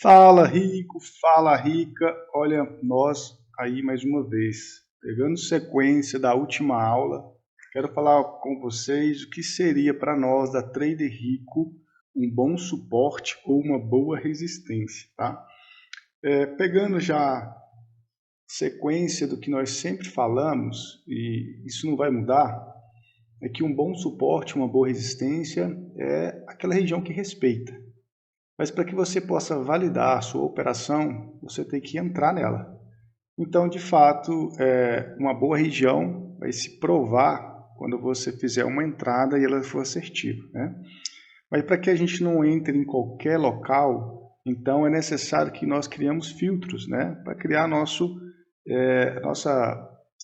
Fala Rico, fala Rica, olha nós aí mais uma vez, pegando sequência da última aula, quero falar com vocês o que seria para nós da Trader Rico um bom suporte ou uma boa resistência, tá? Pegando já sequência do que nós sempre falamos, e isso não vai mudar, é que um bom suporte, uma boa resistência é aquela região que respeita. Mas para que você possa validar a sua operação, você tem que entrar nela. Então, de fato, uma boa região vai se provar quando você fizer uma entrada e ela for assertiva, né? Mas para que a gente não entre em qualquer local, então é necessário que nós criemos filtros, né? Para criar nossa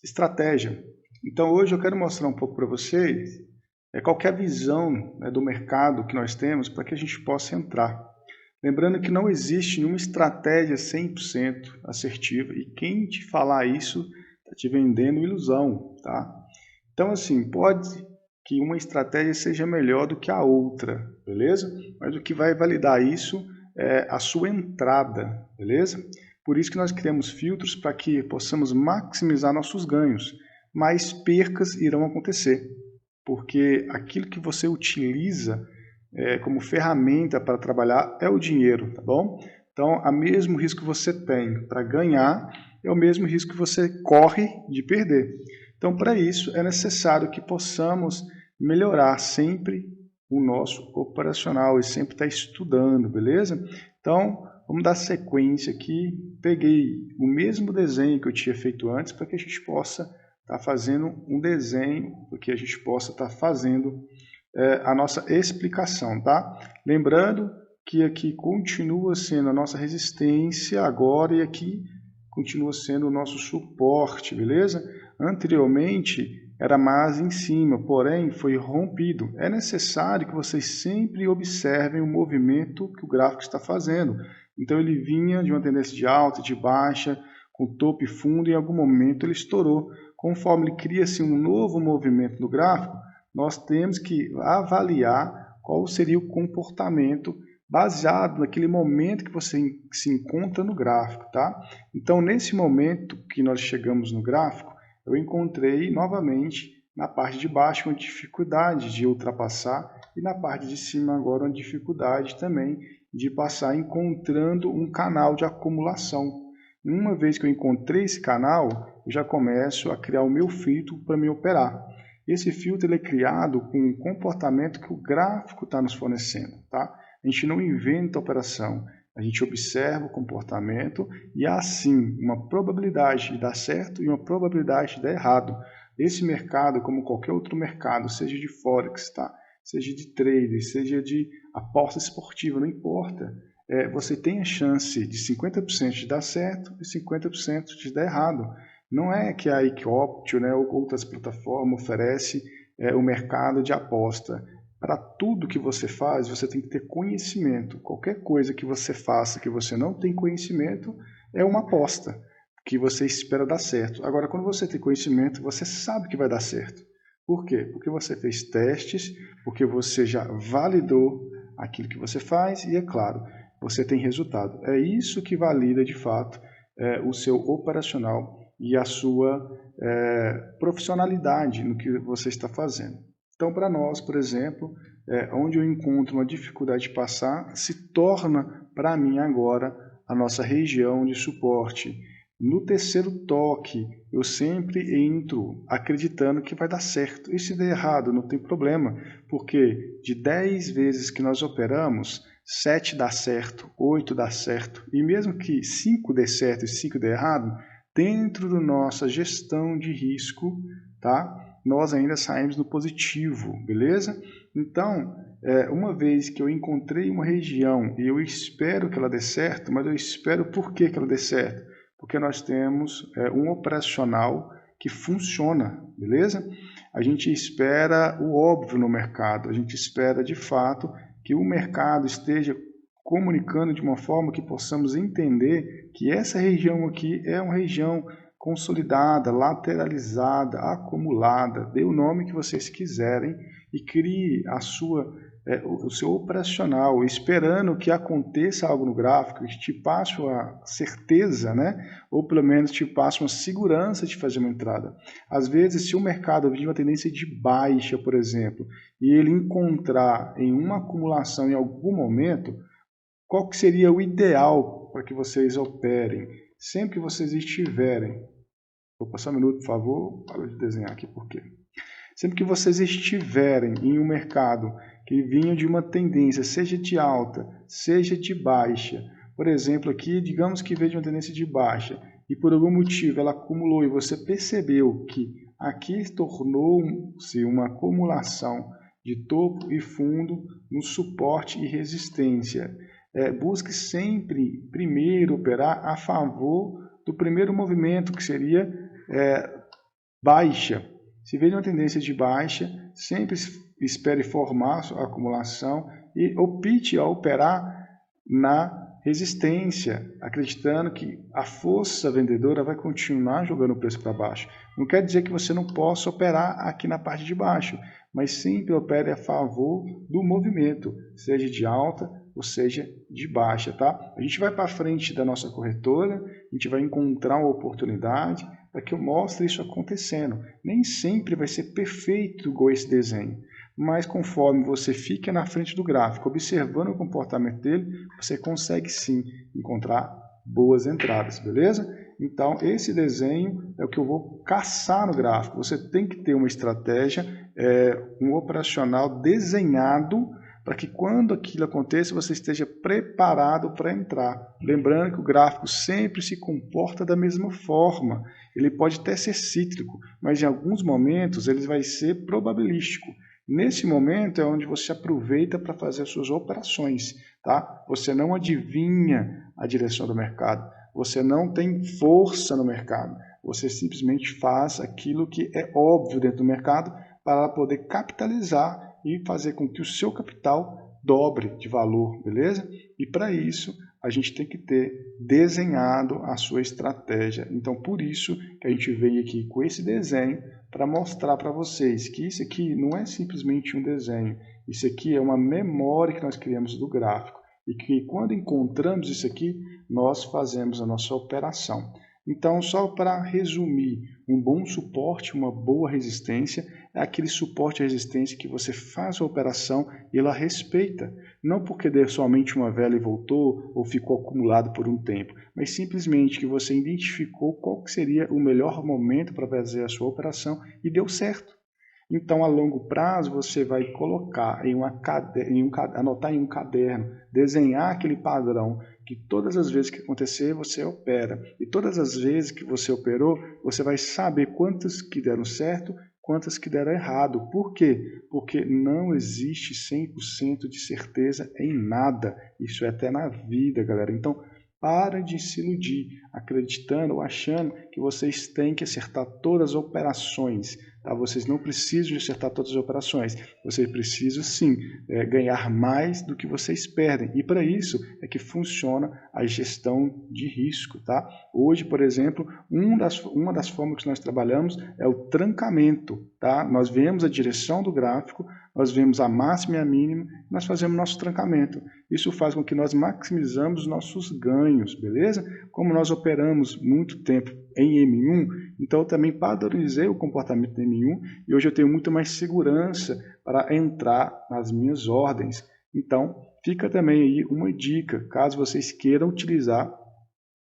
estratégia. Então, hoje eu quero mostrar um pouco para vocês qual que é a visão, né, do mercado que nós temos para que a gente possa entrar. Lembrando que não existe nenhuma estratégia 100% assertiva e quem te falar isso está te vendendo ilusão, tá? Então, assim, pode que uma estratégia seja melhor do que a outra, beleza? Mas o que vai validar isso é a sua entrada, beleza? Por isso que nós criamos filtros para que possamos maximizar nossos ganhos, mas percas irão acontecer, porque aquilo que você utiliza como ferramenta para trabalhar é o dinheiro, tá bom? Então, o mesmo risco que você tem para ganhar é o mesmo risco que você corre de perder. Então, para isso, é necessário que possamos melhorar sempre o nosso operacional e sempre estar estudando, beleza? Então, vamos dar sequência aqui. Peguei o mesmo desenho que eu tinha feito antes para que a gente possa estar fazendo um desenho, para que a gente possa estar fazendo a nossa explicação, tá? Lembrando que aqui continua sendo a nossa resistência agora e aqui continua sendo o nosso suporte, beleza? Anteriormente era mais em cima, porém foi rompido. É necessário que vocês sempre observem o movimento que o gráfico está fazendo. Então ele vinha de uma tendência de alta, de baixa, com topo e fundo, e em algum momento ele estourou. Conforme ele cria-se um novo movimento no gráfico, nós temos que avaliar qual seria o comportamento baseado naquele momento que você se encontra no gráfico, tá? Então, nesse momento que nós chegamos no gráfico, eu encontrei novamente na parte de baixo uma dificuldade de ultrapassar e na parte de cima agora uma dificuldade também de passar encontrando um canal de acumulação. Uma vez que eu encontrei esse canal, eu já começo a criar o meu filtro para me operar. Esse filtro ele é criado com o comportamento que o gráfico está nos fornecendo, tá? A gente não inventa a operação, a gente observa o comportamento e há assim uma probabilidade de dar certo e uma probabilidade de dar errado. Esse mercado, como qualquer outro mercado, seja de Forex, tá? Seja de trade, seja de aposta esportiva, não importa. Você tem a chance de 50% de dar certo e 50% de dar errado. Não é que a Equioptio, né, ou outras plataformas oferecem o mercado de aposta. Para tudo que você faz, você tem que ter conhecimento. Qualquer coisa que você faça que você não tem conhecimento é uma aposta que você espera dar certo. Agora, quando você tem conhecimento, você sabe que vai dar certo. Por quê? Porque você fez testes, porque você já validou aquilo que você faz e, é claro, você tem resultado. É isso que valida, de fato, o seu operacional e a sua profissionalidade no que você está fazendo. Então, para nós, por exemplo, onde eu encontro uma dificuldade de passar, se torna, para mim agora, a nossa região de suporte. No terceiro toque, eu sempre entro acreditando que vai dar certo. E se der errado, não tem problema, porque de 10 vezes que nós operamos, 7 dá certo, 8 dá certo. E mesmo que 5 dê certo e 5 dê errado, dentro da nossa gestão de risco, tá? Nós ainda saímos no positivo, beleza? Então, uma vez que eu encontrei uma região e eu espero que ela dê certo, mas eu espero por que ela dê certo? Porque nós temos um operacional que funciona, beleza? A gente espera o óbvio no mercado, a gente espera de fato que o mercado esteja comunicando de uma forma que possamos entender que essa região aqui é uma região consolidada, lateralizada, acumulada, dê o nome que vocês quiserem e crie a sua o seu operacional, esperando que aconteça algo no gráfico, que te passe uma certeza, né? Ou pelo menos te passe uma segurança de fazer uma entrada. Às vezes, se o mercado vir uma tendência de baixa, por exemplo, e ele encontrar em uma acumulação em algum momento, qual que seria o ideal para que vocês operem? Sempre que vocês estiverem... Vou passar um minuto, por favor, para de desenhar aqui, por quê? Sempre que vocês estiverem em um mercado que vinha de uma tendência, seja de alta, seja de baixa, por exemplo, aqui, digamos que veio de uma tendência de baixa, e por algum motivo ela acumulou e você percebeu que aqui tornou-se uma acumulação de topo e fundo no suporte e resistência. Busque sempre, primeiro, operar a favor do primeiro movimento, que seria baixa. Se vê uma tendência de baixa, sempre espere formar a acumulação e opte a operar na resistência, acreditando que a força vendedora vai continuar jogando o preço para baixo. Não quer dizer que você não possa operar aqui na parte de baixo, mas sempre opere a favor do movimento, seja de alta ou seja de baixa, tá? A gente vai para frente da nossa corretora, a gente vai encontrar uma oportunidade para que eu mostre isso acontecendo. Nem sempre vai ser perfeito igual esse desenho, mas conforme você fica na frente do gráfico, observando o comportamento dele, você consegue sim encontrar boas entradas, beleza? Então, esse desenho é o que eu vou caçar no gráfico. Você tem que ter uma estratégia, um operacional desenhado para que quando aquilo aconteça, você esteja preparado para entrar. Lembrando que o gráfico sempre se comporta da mesma forma. Ele pode até ser cíclico, mas em alguns momentos ele vai ser probabilístico. Nesse momento é onde você aproveita para fazer as suas operações, tá? Você não adivinha a direção do mercado, você não tem força no mercado, você simplesmente faz aquilo que é óbvio dentro do mercado para poder capitalizar e fazer com que o seu capital dobre de valor, beleza? E para isso, a gente tem que ter desenhado a sua estratégia. Então, por isso que a gente veio aqui com esse desenho para mostrar para vocês que isso aqui não é simplesmente um desenho. Isso aqui é uma memória que nós criamos do gráfico. E que quando encontramos isso aqui, nós fazemos a nossa operação. Então, só para resumir, um bom suporte, uma boa resistência, é aquele suporte e resistência que você faz a operação e ela respeita. Não porque deu somente uma vela e voltou, ou ficou acumulado por um tempo, mas simplesmente que você identificou qual seria o melhor momento para fazer a sua operação e deu certo. Então, a longo prazo, você vai colocar anotar em um caderno, desenhar aquele padrão que todas as vezes que acontecer, você opera. E todas as vezes que você operou, você vai saber quantas que deram certo, quantas que deram errado. Por quê? Porque não existe 100% de certeza em nada. Isso é até na vida, galera. Então, para de se iludir, acreditando ou achando que vocês têm que acertar todas as operações. Tá? Vocês não precisam de acertar todas as operações. Vocês precisam, sim, ganhar mais do que vocês perdem. E para isso é que funciona a gestão de risco. Tá? Hoje, por exemplo, uma das formas que nós trabalhamos é o trancamento. Tá? Nós vemos a direção do gráfico, nós vemos a máxima e a mínima, nós fazemos nosso trancamento. Isso faz com que nós maximizamos os nossos ganhos, beleza? Como nós operamos muito tempo em M1, então eu também padronizei o comportamento do M1 e hoje eu tenho muito mais segurança para entrar nas minhas ordens. Então, fica também aí uma dica, caso vocês queiram utilizar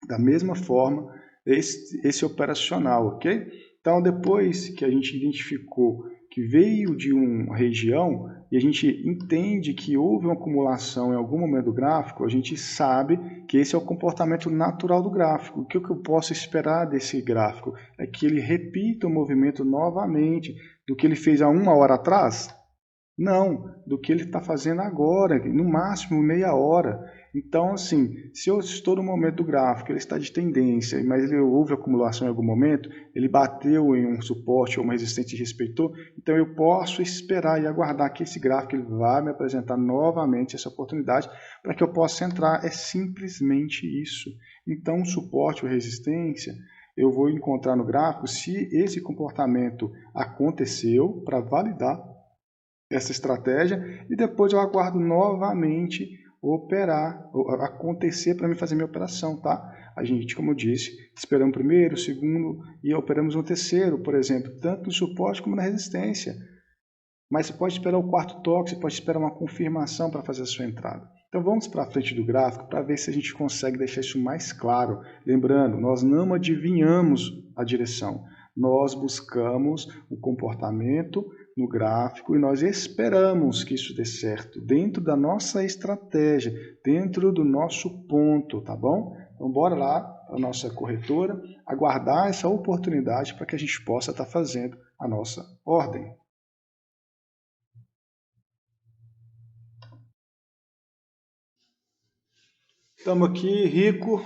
da mesma forma esse operacional, ok? Então, depois que a gente identificou que veio de uma região e a gente entende que houve uma acumulação em algum momento do gráfico, a gente sabe que esse é o comportamento natural do gráfico. O que eu posso esperar desse gráfico? É que ele repita o movimento novamente do que ele fez há uma hora atrás? Não, do que ele está fazendo agora, no máximo meia hora. Então, assim, se eu estou no momento do gráfico, ele está de tendência, mas houve acumulação em algum momento, ele bateu em um suporte ou uma resistência e respeitou, então eu posso esperar e aguardar que esse gráfico ele vai me apresentar novamente essa oportunidade para que eu possa entrar. É simplesmente isso. Então, suporte ou resistência, eu vou encontrar no gráfico se esse comportamento aconteceu para validar essa estratégia e depois eu aguardo novamente operar, acontecer para mim fazer minha operação, tá? A gente, como eu disse, esperamos o primeiro, o segundo e operamos no terceiro, por exemplo, tanto no suporte como na resistência. Mas você pode esperar o quarto toque, você pode esperar uma confirmação para fazer a sua entrada. Então vamos para a frente do gráfico para ver se a gente consegue deixar isso mais claro. Lembrando, nós não adivinhamos a direção, nós buscamos o comportamento no gráfico e nós esperamos que isso dê certo dentro da nossa estratégia, dentro do nosso ponto, tá bom? Então bora lá para a nossa corretora, aguardar essa oportunidade para que a gente possa estar fazendo a nossa ordem. Estamos aqui, rico,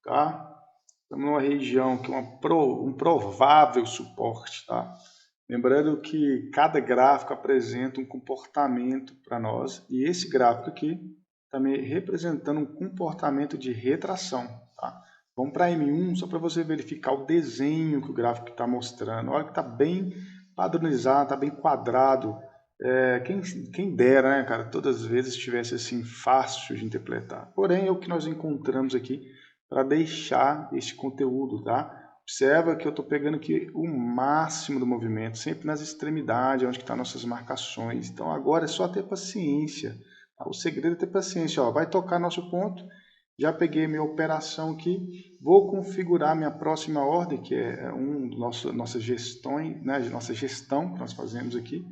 tá? Estamos numa região que é um provável suporte, tá? Lembrando que cada gráfico apresenta um comportamento para nós e esse gráfico aqui também representando um comportamento de retração, tá? Vamos para M1 só para você verificar o desenho que o gráfico está mostrando. Olha que está bem padronizado, está bem quadrado. Quem dera, né, cara, todas as vezes estivesse assim fácil de interpretar. Porém, é o que nós encontramos aqui para deixar esse conteúdo, tá? Observa que eu estou pegando aqui o máximo do movimento, sempre nas extremidades, onde estão nossas marcações. Então agora é só ter paciência. Tá? O segredo é ter paciência. Ó, vai tocar nosso ponto, já peguei minha operação aqui, vou configurar minha próxima ordem, que é nossa gestão que nós fazemos aqui.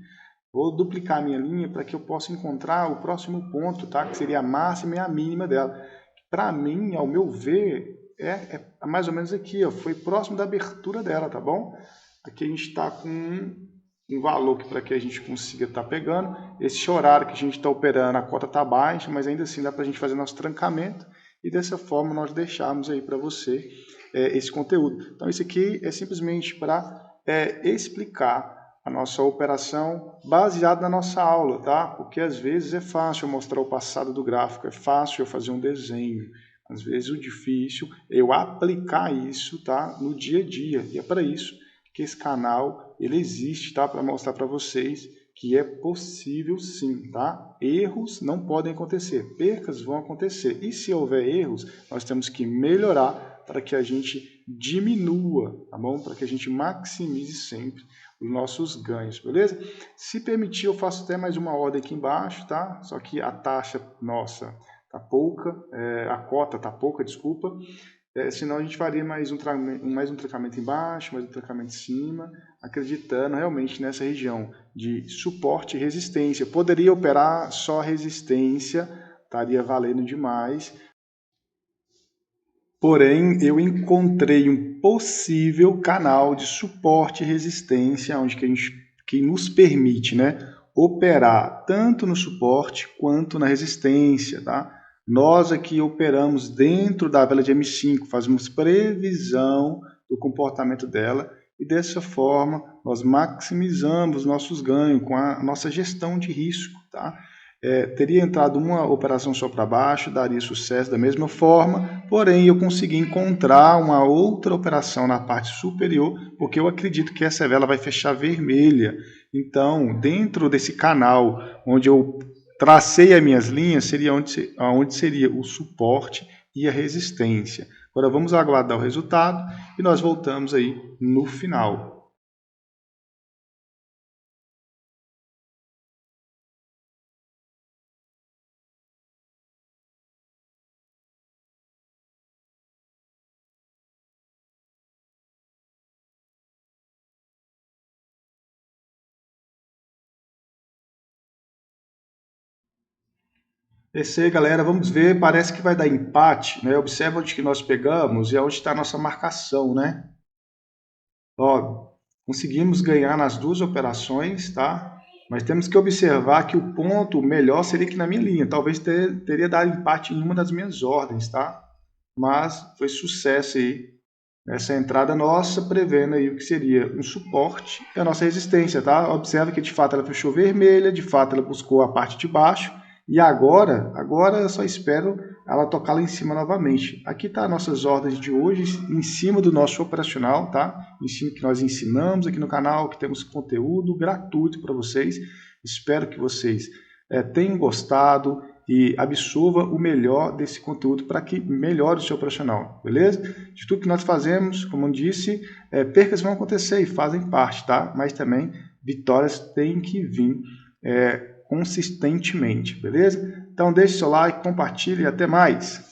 Vou duplicar a minha linha para que eu possa encontrar o próximo ponto, tá? Que seria a máxima e a mínima dela. Para mim, ao meu ver, é mais ou menos aqui, ó, foi próximo da abertura dela, tá bom? Aqui a gente está com um valor para que a gente consiga estar pegando. Esse horário que a gente está operando, a cota está baixa, mas ainda assim dá para a gente fazer nosso trancamento e dessa forma nós deixarmos aí para você esse conteúdo. Então isso aqui é simplesmente para explicar a nossa operação baseada na nossa aula, tá? Porque às vezes é fácil eu mostrar o passado do gráfico, é fácil eu fazer um desenho. Às vezes o difícil é eu aplicar isso, tá? No dia a dia. E é para isso que esse canal ele existe, tá? Para mostrar para vocês que é possível sim, tá? Erros não podem acontecer, percas vão acontecer. E se houver erros, nós temos que melhorar para que a gente diminua, tá bom? Para que a gente maximize sempre os nossos ganhos, beleza? Se permitir, eu faço até mais uma ordem aqui embaixo, tá? Só que a taxa nossa tá pouca, a cota tá pouca, desculpa. Senão a gente faria mais um trancamento embaixo, mais um trancamento em cima, acreditando realmente nessa região de suporte e resistência. Poderia operar só resistência, estaria valendo demais. Porém, eu encontrei um possível canal de suporte e resistência, onde que nos permite, né, operar tanto no suporte quanto na resistência, tá? Nós aqui operamos dentro da vela de M5, fazemos previsão do comportamento dela e dessa forma nós maximizamos nossos ganhos com a nossa gestão de risco, tá? Teria entrado uma operação só para baixo, daria sucesso da mesma forma, porém eu consegui encontrar uma outra operação na parte superior, porque eu acredito que essa vela vai fechar vermelha. Então, dentro desse canal onde eu tracei as minhas linhas, seria onde seria o suporte e a resistência. Agora vamos aguardar o resultado e nós voltamos aí no final. Esse aí, galera, vamos ver, parece que vai dar empate, né? Observa onde que nós pegamos e onde está a nossa marcação, né? Ó, conseguimos ganhar nas duas operações, tá? Mas temos que observar que o ponto melhor seria aqui na minha linha. Talvez teria dado empate em uma das minhas ordens, tá? Mas foi sucesso aí essa entrada nossa, prevendo aí o que seria um suporte e a nossa resistência, tá? Observa que de fato ela fechou vermelha, de fato ela buscou a parte de baixo, e agora eu só espero ela tocar lá em cima novamente. Aqui tá as nossas ordens de hoje, em cima do nosso operacional, tá? Em cima que nós ensinamos aqui no canal, que temos conteúdo gratuito para vocês. Espero que vocês tenham gostado e absorva o melhor desse conteúdo para que melhore o seu profissional, beleza? De tudo que nós fazemos, como eu disse, percas vão acontecer e fazem parte, tá? Mas também vitórias têm que vir consistentemente, beleza? Então deixe seu like, compartilhe e até mais!